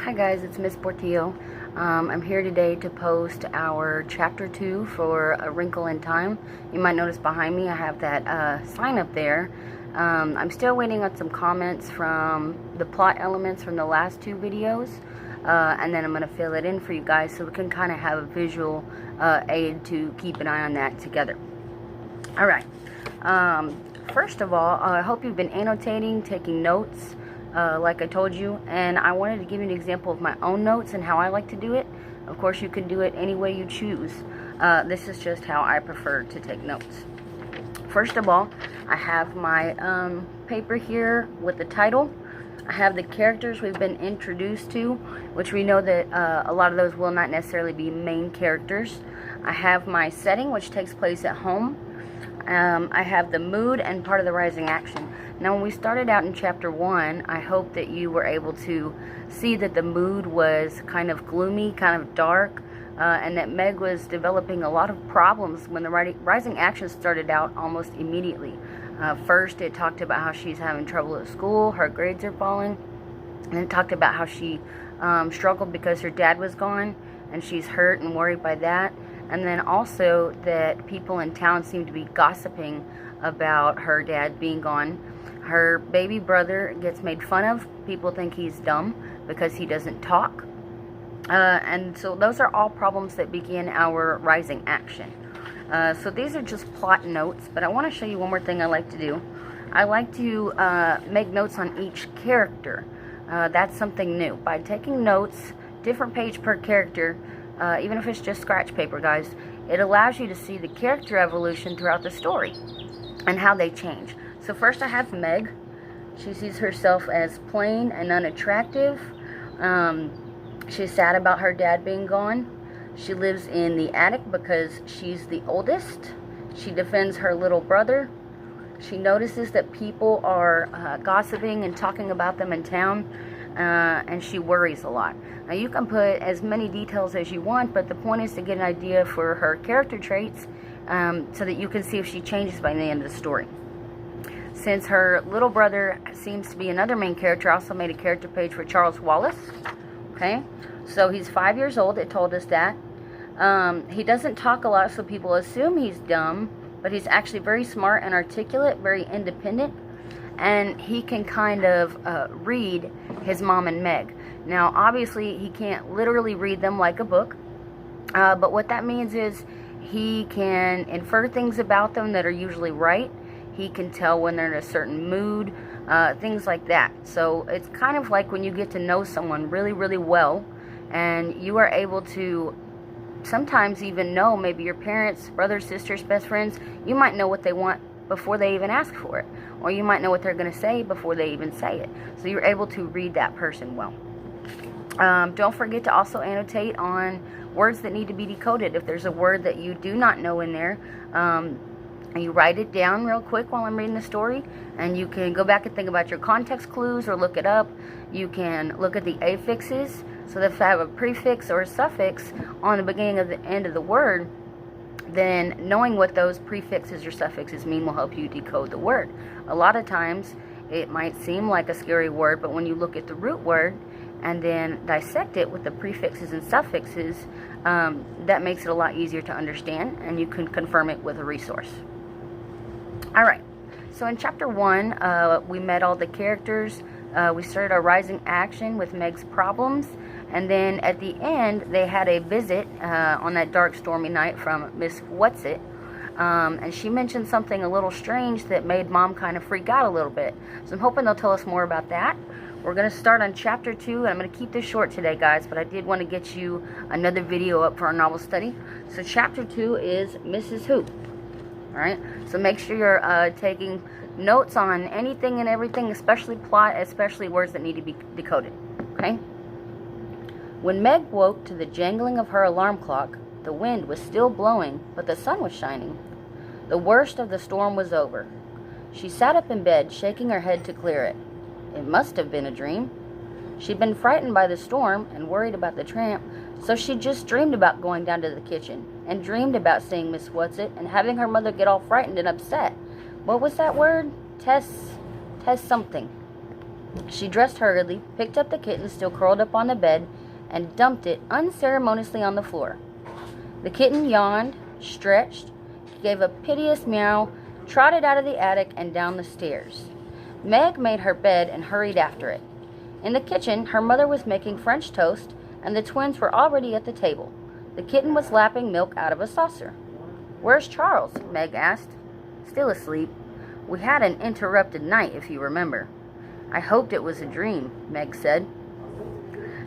Hi guys, it's Miss Portillo. I'm here today to post our chapter 2 for A Wrinkle in Time. You might notice behind me I have that sign up there. I'm still waiting on some comments from the plot elements from the last 2 videos. And then I'm going to fill it in for you guys so we can kind of have a visual aid to keep an eye on that together. Alright, first of all, I hope you've been annotating, taking notes. Like I told you, and I wanted to give you an example of my own notes and how I like to do it. Of course, you can do it any way you choose. This is just how I prefer to take notes. First of all, I have my paper here with the title. I have the characters we've been introduced to, which we know that a lot of those will not necessarily be main characters. I have my setting, which takes place at home. I have the mood and part of the rising action. Now, when we started out in chapter 1, I hope that you were able to see that the mood was kind of gloomy, kind of dark, and that Meg was developing a lot of problems when the rising action started out almost immediately. First, it talked about how she's having trouble at school, her grades are falling, and it talked about how she struggled because her dad was gone, and she's hurt and worried by that. And then also that people in town seem to be gossiping about her dad being gone. Her baby brother gets made fun of. People think he's dumb because he doesn't talk. And so those are all problems that begin our rising action. So these are just plot notes, but I want to show you one more thing I like to do. I like to make notes on each character. That's something new. By taking notes, different page per character, even if it's just scratch paper, guys, it allows you to see the character evolution throughout the story and how they change. So first I have Meg. She sees herself as plain and unattractive. She's sad about her dad being gone. She lives in the attic because she's the oldest. She defends her little brother. She notices that people are gossiping and talking about them in town. And she worries a lot. Now you can put as many details as you want, but the point is to get an idea for her character traits so that you can see if she changes by the end of the story. Since her little brother seems to be another main character, I also made a character page for Charles Wallace. Okay, so he's 5 years old, it told us that. He doesn't talk a lot, so people assume he's dumb, but he's actually very smart and articulate, very independent. And he can kind of read his mom and Meg. Now, obviously, he can't literally read them like a book. But what that means is he can infer things about them that are usually right. He can tell when they're in a certain mood, things like that. So it's kind of like when you get to know someone really, really well, and you are able to sometimes even know maybe your parents, brothers, sisters, best friends. You might know what they want before they even ask for it, or you might know what they're going to say before they even say it. So you're able to read that person well. Don't forget to also annotate on words that need to be decoded. If there's a word that you do not know in there, you write it down real quick while I'm reading the story, and you can go back and think about your context clues or look it up. You can look at the affixes, so that if I have a prefix or a suffix on the beginning of the end of the word, then knowing what those prefixes or suffixes mean will help you decode the word. A lot of times it might seem like a scary word, but when you look at the root word and then dissect it with the prefixes and suffixes, that makes it a lot easier to understand, and you can confirm it with a resource. Alright, so in chapter 1, we met all the characters. We started our rising action with Meg's problems, and then at the end they had a visit on that dark stormy night from Miss Whatsit, and she mentioned something a little strange that made Mom kind of freak out a little bit. So I'm hoping they'll tell us more about that. We're going to start on chapter 2, and I'm going to keep this short today, guys, but I did want to get you another video up for our novel study. So chapter 2 is Mrs. Who. Alright, so make sure you're taking notes on anything and everything, especially plot, especially words that need to be decoded. Okay? When Meg woke to the jangling of her alarm clock, the wind was still blowing, but the sun was shining. The worst of the storm was over. She sat up in bed, shaking her head to clear it. It must have been a dream. She'd been frightened by the storm and worried about the tramp, so she just dreamed about going down to the kitchen, and dreamed about seeing Miss Whatsit and having her mother get all frightened and upset. What was that word? Tess something. She dressed hurriedly, picked up the kitten still curled up on the bed, and dumped it unceremoniously on the floor. The kitten yawned, stretched, gave a piteous meow, trotted out of the attic and down the stairs. Meg made her bed and hurried after it. In the kitchen, her mother was making French toast, and the twins were already at the table. The kitten was lapping milk out of a saucer. "Where's Charles?" Meg asked. "Still asleep. We had an interrupted night, if you remember." "I hoped it was a dream," Meg said.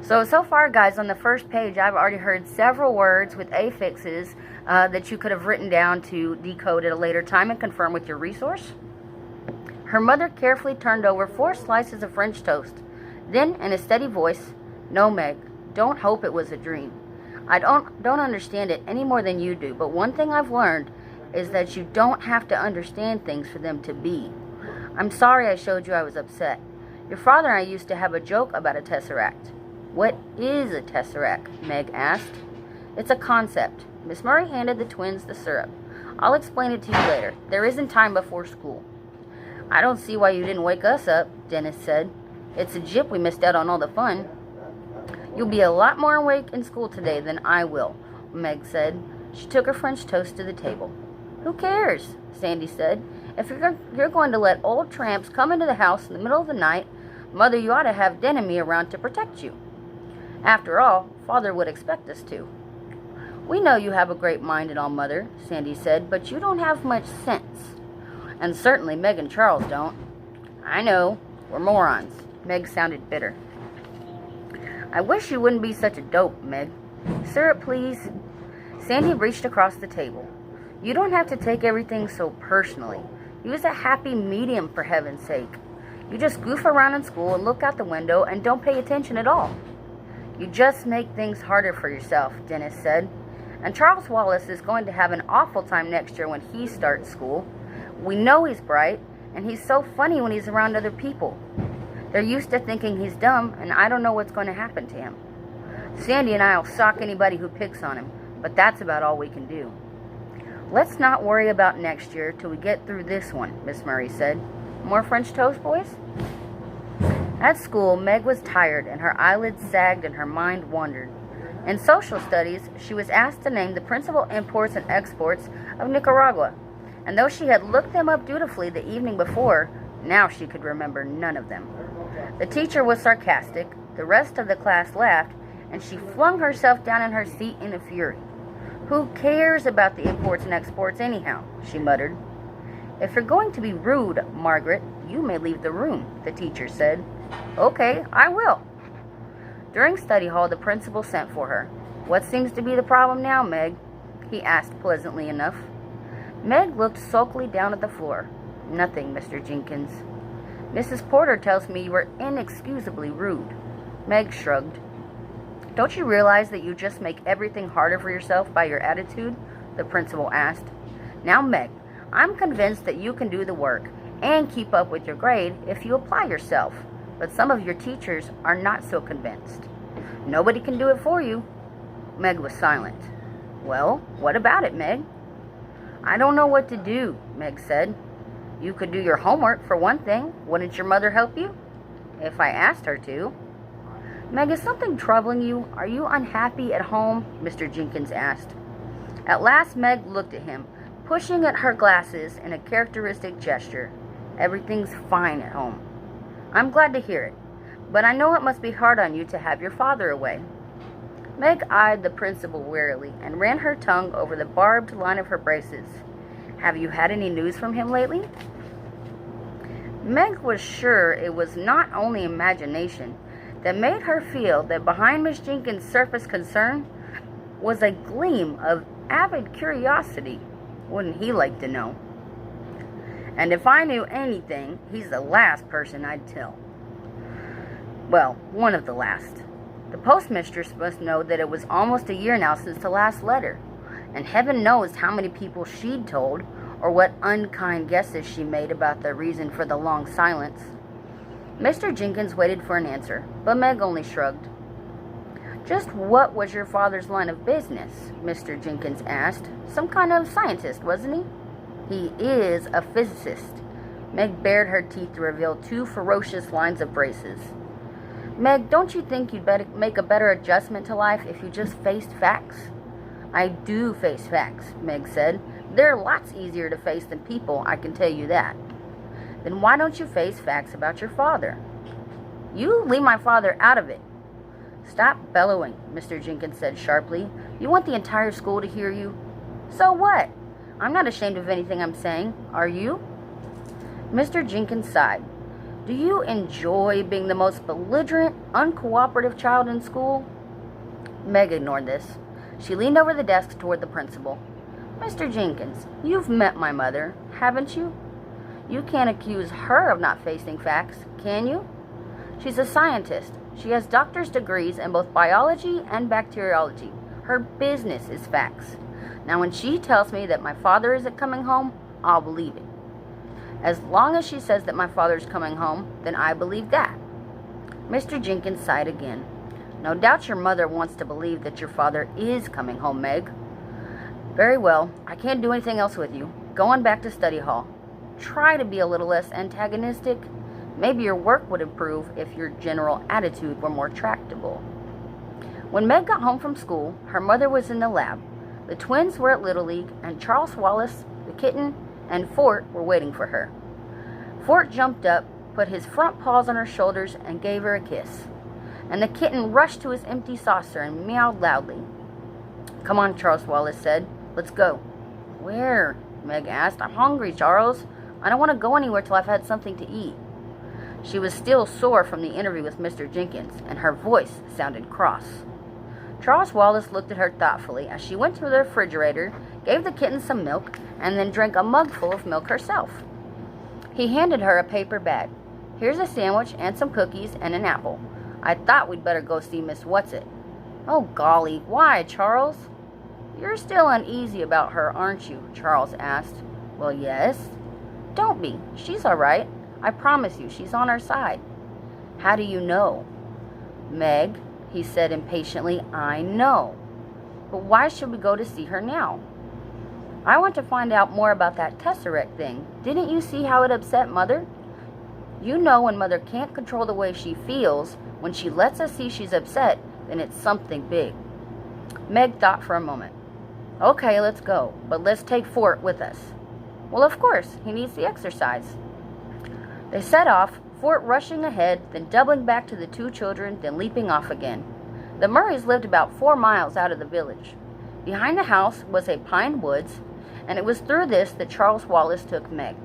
So far, guys, on the first page, I've already heard several words with affixes that you could have written down to decode at a later time and confirm with your resource. Her mother carefully turned over 4 slices of French toast. Then, in a steady voice, "No, Meg, don't hope it was a dream. I don't understand it any more than you do, but one thing I've learned is that you don't have to understand things for them to be. I'm sorry I showed you I was upset. Your father and I used to have a joke about a tesseract." "What is a tesseract?" Meg asked. "It's a concept." Miss Murray handed the twins the syrup. "I'll explain it to you later. There isn't time before school." "I don't see why you didn't wake us up," Dennis said. "It's a jip we missed out on all the fun." "You'll be a lot more awake in school today than I will," Meg said. She took her French toast to the table. "Who cares?" Sandy said. "If you're going to let old tramps come into the house in the middle of the night, Mother, you ought to have Den and me around to protect you. After all, Father would expect us to." "We know you have a great mind and all, Mother," Sandy said, "but you don't have much sense. And certainly Meg and Charles don't." "I know. We're morons." Meg sounded bitter. "I wish you wouldn't be such a dope, Meg. Syrup, please." Sandy reached across the table. "You don't have to take everything so personally. Use a happy medium, for heaven's sake. You just goof around in school and look out the window and don't pay attention at all." "You just make things harder for yourself," Dennis said. "And Charles Wallace is going to have an awful time next year when he starts school. We know he's bright, and he's so funny when he's around other people. They're used to thinking he's dumb, and I don't know what's going to happen to him. Sandy and I will sock anybody who picks on him, but that's about all we can do." "Let's not worry about next year till we get through this one," Miss Murray said. "More French toast, boys?" At school, Meg was tired, and her eyelids sagged and her mind wandered. In social studies, she was asked to name the principal imports and exports of Nicaragua, and though she had looked them up dutifully the evening before, now she could remember none of them. The teacher was sarcastic, the rest of the class laughed, and she flung herself down in her seat in a fury. "Who cares about the imports and exports anyhow?" she muttered. "If you're going to be rude, Margaret, you may leave the room," the teacher said. "Okay, I will." During study hall, the principal sent for her. "What seems to be the problem now, Meg?" he asked pleasantly enough. Meg looked sulkily down at the floor. "Nothing, Mr. Jenkins." "Mrs. Porter tells me you were inexcusably rude." Meg shrugged. "Don't you realize that you just make everything harder for yourself by your attitude?" the principal asked. "Now, Meg, I'm convinced that you can do the work and keep up with your grade if you apply yourself, but some of your teachers are not so convinced. Nobody can do it for you." Meg was silent. "Well, what about it, Meg?" "I don't know what to do," Meg said. "You could do your homework, for one thing. Wouldn't your mother help you?" "If I asked her to." "Meg, is something troubling you? Are you unhappy at home?" Mr. Jenkins asked. At last Meg looked at him, pushing at her glasses in a characteristic gesture. "Everything's fine at home." "I'm glad to hear it, but I know it must be hard on you to have your father away." Meg eyed the principal warily and ran her tongue over the barbed line of her braces. "Have you had any news from him lately?" Meg was sure it was not only imagination that made her feel that behind Miss Jenkins' surface concern was a gleam of avid curiosity. Wouldn't he like to know? "And if I knew anything, he's the last person I'd tell." Well, one of the last. The postmistress must know that it was almost a year now since the last letter, and heaven knows how many people she'd told, or what unkind guesses she made about the reason for the long silence. Mr. Jenkins waited for an answer, but Meg only shrugged. "Just what was your father's line of business?" Mr. Jenkins asked. "Some kind of scientist, wasn't he?" "He is a physicist," Meg bared her teeth to reveal 2 ferocious lines of braces. Meg, don't you think you'd better make a better adjustment to life if you just faced facts? I do face facts, Meg said. They're lots easier to face than people, I can tell you that. Then why don't you face facts about your father? You leave my father out of it. Stop bellowing, Mr. Jenkins said sharply. You want the entire school to hear you? So what? I'm not ashamed of anything I'm saying. Are you? Mr. Jenkins sighed. Do you enjoy being the most belligerent, uncooperative child in school? Meg ignored this. She leaned over the desk toward the principal. Mr. Jenkins, you've met my mother, haven't you? You can't accuse her of not facing facts, can you? She's a scientist. She has doctor's degrees in both biology and bacteriology. Her business is facts. Now, when she tells me that my father isn't coming home, I'll believe it. As long as she says that my father's coming home, then I believe that. Mr. Jenkins sighed again. No doubt your mother wants to believe that your father is coming home, Meg. Very well, I can't do anything else with you. Go on back to study hall. Try to be a little less antagonistic. Maybe your work would improve if your general attitude were more tractable. When Meg got home from school, her mother was in the lab. The twins were at Little League, and Charles Wallace, the kitten, and Fort were waiting for her. Fort jumped up, put his front paws on her shoulders, and gave her a kiss. And the kitten rushed to his empty saucer and meowed loudly. Come on, Charles Wallace said. Let's go. Where? Meg asked. I'm hungry, Charles. I don't want to go anywhere till I've had something to eat. She was still sore from the interview with Mr. Jenkins, and her voice sounded cross. Charles Wallace looked at her thoughtfully as she went to the refrigerator, gave the kitten some milk, and then drank a mugful of milk herself. He handed her a paper bag. Here's a sandwich and some cookies and an apple. I thought we'd better go see Miss What's-It. Oh, golly, why, Charles? You're still uneasy about her, aren't you? Charles asked. Well, yes. Don't be. She's all right. I promise you, she's on our side. How do you know? Meg, he said impatiently, I know. But why should we go to see her now? I want to find out more about that tesseract thing. Didn't you see how it upset Mother? You know when Mother can't control the way she feels, when she lets us see she's upset, then it's something big. Meg thought for a moment. Okay, let's go, but let's take Fort with us. Well, of course, he needs the exercise. They set off, Fort rushing ahead, then doubling back to the 2 children, then leaping off again. The Murrays lived about 4 miles out of the village. Behind the house was a pine woods, and it was through this that Charles Wallace took Meg.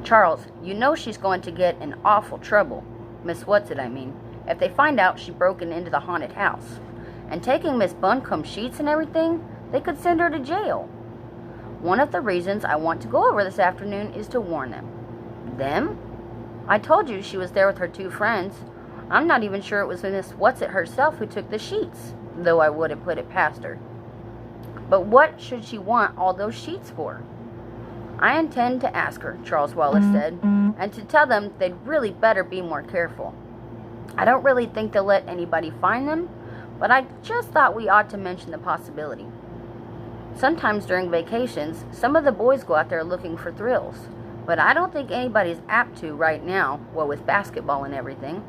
Charles, you know she's going to get in awful trouble, Miss What's-It, I mean, if they find out she broken into the haunted house. And taking Miss Buncombe's sheets and everything, they could send her to jail. One of the reasons I want to go over this afternoon is to warn them. Them? I told you she was there with her 2 friends. I'm not even sure it was Miss What's-It herself who took the sheets, though I wouldn't put it past her. But what should she want all those sheets for? I intend to ask her, Charles Wallace said, and to tell them they'd really better be more careful. I don't really think they'll let anybody find them, but I just thought we ought to mention the possibility. Sometimes during vacations, some of the boys go out there looking for thrills, but I don't think anybody's apt to right now, what with basketball and everything.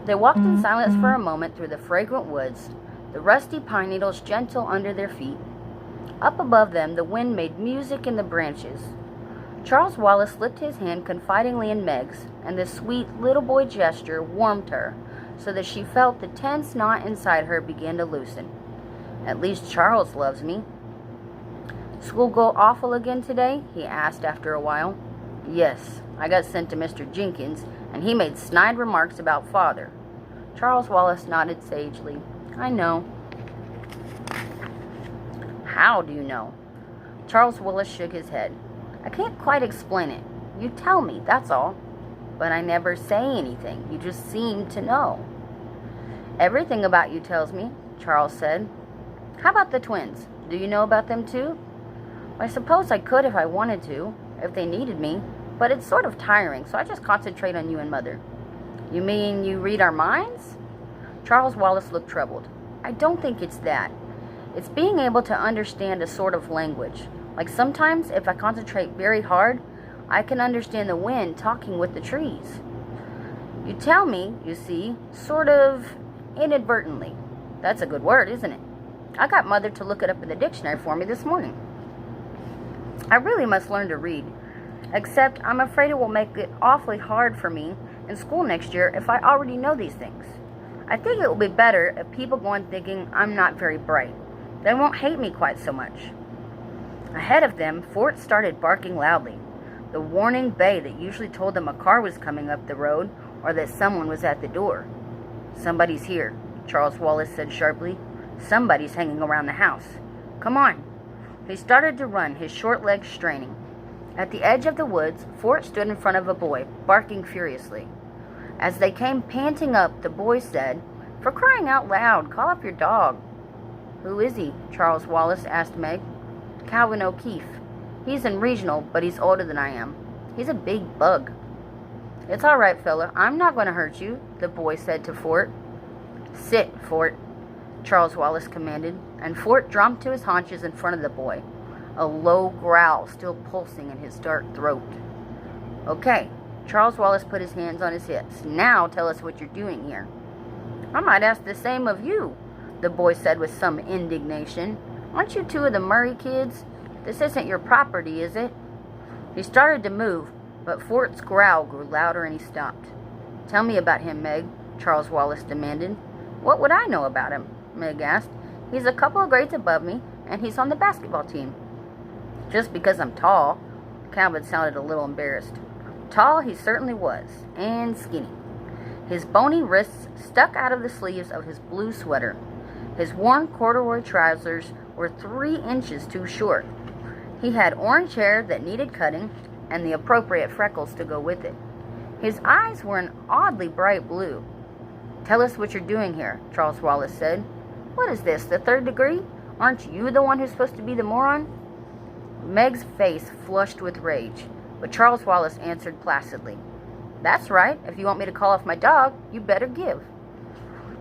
They walked in silence for a moment through the fragrant woods, the rusty pine needles gentle under their feet. Up above them, the wind made music in the branches. Charles Wallace slipped his hand confidingly in Meg's, and the sweet little boy gesture warmed her, so that she felt the tense knot inside her begin to loosen. At least Charles loves me. School go awful again today? He asked after a while. Yes, I got sent to Mr. Jenkins, and he made snide remarks about Father. Charles Wallace nodded sagely. I know. How do you know? Charles Wallace shook his head. I can't quite explain it. You tell me, that's all. But I never say anything. You just seem to know. Everything about you tells me, Charles said. How about the twins? Do you know about them too? I suppose I could if I wanted to, if they needed me, but it's sort of tiring, so I just concentrate on you and Mother. You mean you read our minds? Charles Wallace looked troubled. I don't think it's that. It's being able to understand a sort of language. Like sometimes, if I concentrate very hard, I can understand the wind talking with the trees. You tell me, you see, sort of inadvertently. That's a good word, isn't it? I got Mother to look it up in the dictionary for me this morning. I really must learn to read, except I'm afraid it will make it awfully hard for me in school next year if I already know these things. I think it will be better if people go on thinking I'm not very bright. They won't hate me quite so much. Ahead of them, Fort started barking loudly, the warning bay that usually told them a car was coming up the road or that someone was at the door. Somebody's here, Charles Wallace said sharply. Somebody's hanging around the house. Come on. He started to run, his short legs straining. At the edge of the woods, Fort stood in front of a boy, barking furiously. As they came panting up, the boy said, "For crying out loud, call up your dog." "Who is he?" Charles Wallace asked Meg. "Calvin O'Keefe. He's in regional, but he's older than I am. He's a big bug." "It's all right, fella. I'm not going to hurt you," the boy said to Fort. "Sit, Fort," Charles Wallace commanded, and Fort dropped to his haunches in front of the boy, a low growl still pulsing in his dark throat. "Okay," Charles Wallace put his hands on his hips. "Now tell us what you're doing here." "I might ask the same of you," the boy said with some indignation. "Aren't you two of the Murray kids? This isn't your property, is it?" He started to move, but Fort's growl grew louder and he stopped. "Tell me about him, Meg," Charles Wallace demanded. "What would I know about him?" Meg asked. "He's a couple of grades above me, and he's on the basketball team." "Just because I'm tall." Calvin sounded a little embarrassed. Tall he certainly was, and skinny. His bony wrists stuck out of the sleeves of his blue sweater. His worn corduroy trousers were 3 inches too short. He had orange hair that needed cutting, and the appropriate freckles to go with it. His eyes were an oddly bright blue. "Tell us what you're doing here," Charles Wallace said. "What is this, the 3rd degree? Aren't you the one who's supposed to be the moron?" Meg's face flushed with rage, but Charles Wallace answered placidly. "That's right. If you want me to call off my dog, you better give."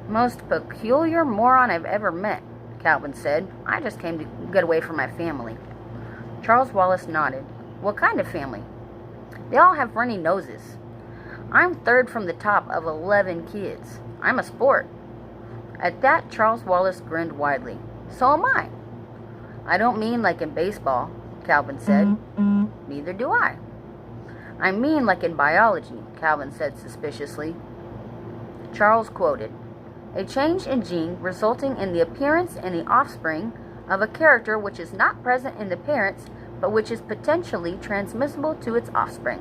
"Most peculiar moron I've ever met," Calvin said. "I just came to get away from my family." Charles Wallace nodded. "What kind of family?" "They all have runny noses. I'm 3rd from the top of 11 kids. I'm a sport." At that, Charles Wallace grinned widely. "So am I." "I don't mean like in baseball," Calvin said. "Neither do I." "I mean like in biology," Calvin said suspiciously. Charles quoted, "A change in gene resulting in the appearance in the offspring of a character which is not present in the parents, but which is potentially transmissible to its offspring."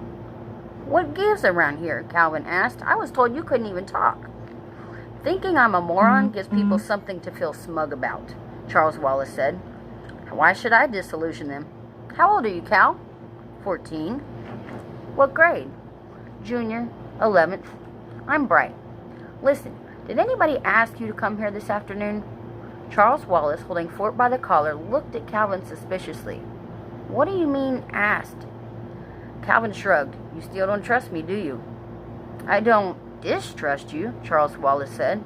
"What gives around here?" Calvin asked. "I was told you couldn't even talk." "Thinking I'm a moron gives people something to feel smug about," Charles Wallace said. "Why should I disillusion them? How old are you, Cal?" 14. "What grade?" "Junior, 11th. I'm bright. Listen, did anybody ask you to come here this afternoon?" Charles Wallace, holding Fort by the collar, looked at Calvin suspiciously. "What do you mean, asked?" Calvin shrugged. "You still don't trust me, do you?" "I don't distrust you," Charles Wallace said.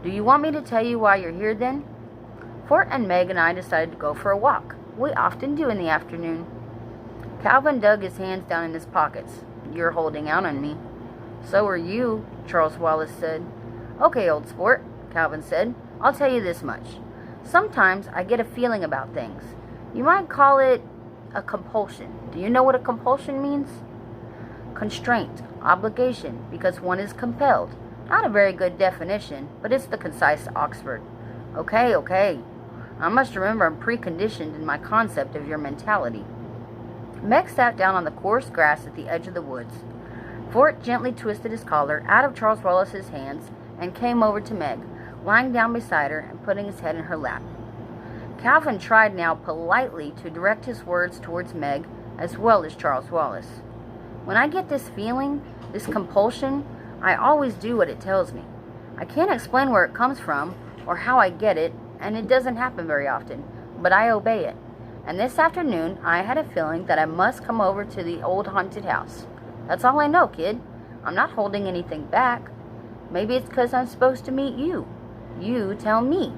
"Do you want me to tell you why you're here, then?" Fort and Meg and I decided to go for a walk. We often do in the afternoon. Calvin dug his hands down in his pockets. "You're holding out on me." "So are you," Charles Wallace said. "Okay, old sport," Calvin said. "I'll tell you this much. Sometimes I get a feeling about things. You might call it a compulsion. Do you know what a compulsion means?" "Constraint, obligation, because one is compelled." Not a very good definition, but it's the concise Oxford. Okay. I must remember I'm preconditioned in my concept of your mentality." Meg sat down on the coarse grass at the edge of the woods. Fort gently twisted his collar out of Charles Wallace's hands and came over to Meg, lying down beside her and putting his head in her lap. Calvin tried now politely to direct his words towards Meg as well as Charles Wallace. "When I get this feeling, this compulsion, I always do what it tells me. I can't explain where it comes from or how I get it, and it doesn't happen very often, but I obey it. And this afternoon, I had a feeling that I must come over to the old haunted house. That's all I know, kid. I'm not holding anything back. Maybe it's because I'm supposed to meet you. You tell me."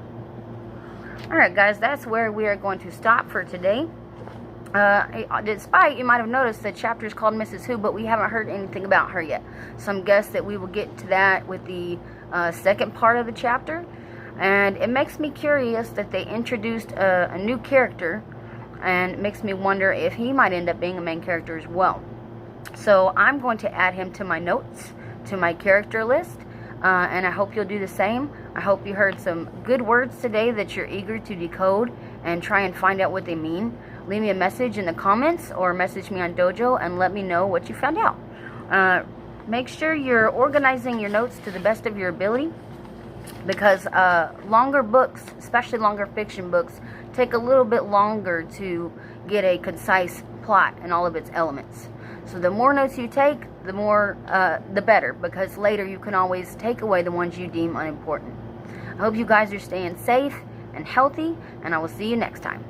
Alright guys, that's where we are going to stop for today. Despite, you might have noticed, the chapter is called Mrs. Who, but we haven't heard anything about her yet. Some guess that we will get to that with the second part of the chapter. And it makes me curious that they introduced a new character, and it makes me wonder if he might end up being a main character as well. So I'm going to add him to my notes, to my character list, and I hope you'll do the same. I hope you heard some good words today that you're eager to decode and try and find out what they mean. Leave me a message in the comments or message me on Dojo and let me know what you found out. Make sure you're organizing your notes to the best of your ability, because longer books, especially longer fiction books, take a little bit longer to get a concise plot and all of its elements. So the more notes you take, the better, because later you can always take away the ones you deem unimportant. I hope you guys are staying safe and healthy, and I will see you next time.